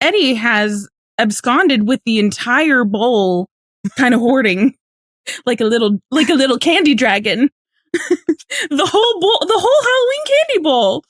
Eddie has absconded with the entire bowl, kind of hoarding like a little candy dragon. The whole Halloween candy bowl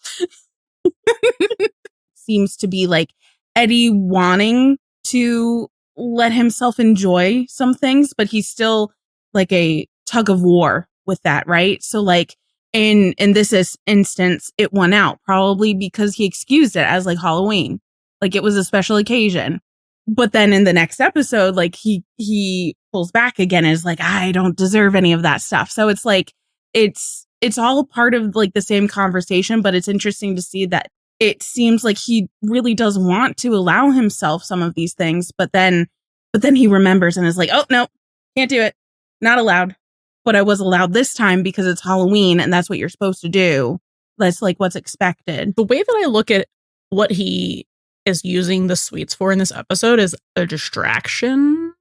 seems to be like Eddie wanting to let himself enjoy some things, but he's still like a tug of war with that, right? So like in this instance, it won out probably because he excused it as like Halloween, like it was a special occasion. But then in the next episode, like he pulls back again and is like, I don't deserve any of that stuff. So it's like it's all part of like the same conversation, but it's interesting to see that it seems like he really does want to allow himself some of these things, but then he remembers and is like, oh no, can't do it. Not allowed. But I was allowed this time because it's Halloween and that's what you're supposed to do. That's like what's expected. The way that I look at what he is using the sweets for in this episode is a distraction.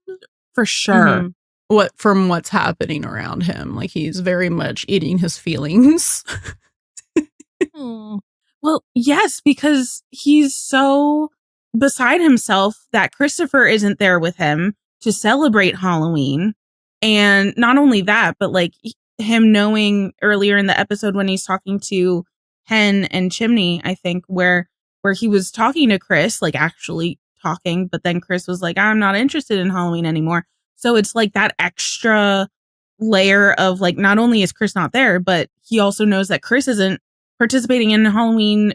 For sure. From what's happening around him. Like he's very much eating his feelings. Well, yes, because he's so beside himself that Christopher isn't there with him to celebrate Halloween. And not only that, but like him knowing earlier in the episode when he's talking to Hen and Chimney, I think, where he was talking to Chris, like actually talking, but then Chris was like, I'm not interested in Halloween anymore. So it's like that extra layer of like, not only is Chris not there, but he also knows that Chris isn't participating in Halloween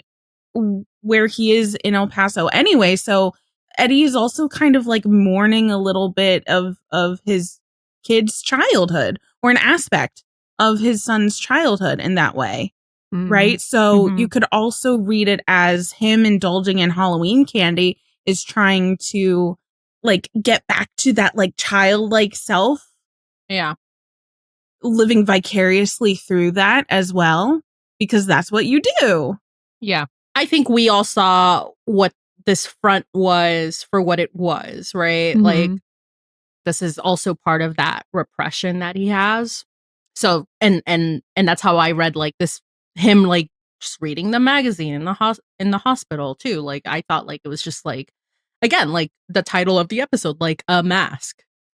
where he is in El Paso anyway. So Eddie is also kind of like mourning a little bit of his kid's childhood, or an aspect of his son's childhood in that way. Right. So you could also read it as him indulging in Halloween candy is trying to like get back to that like childlike self. Yeah. Living vicariously through that as well, because that's what you do. Yeah. I think we all saw what this front was for what it was, right? Like this is also part of that repression that he has. So and that's how I read like this, him like just reading the magazine in the hospital too. Like I thought like it was just like, again, like the title of the episode, like a mask,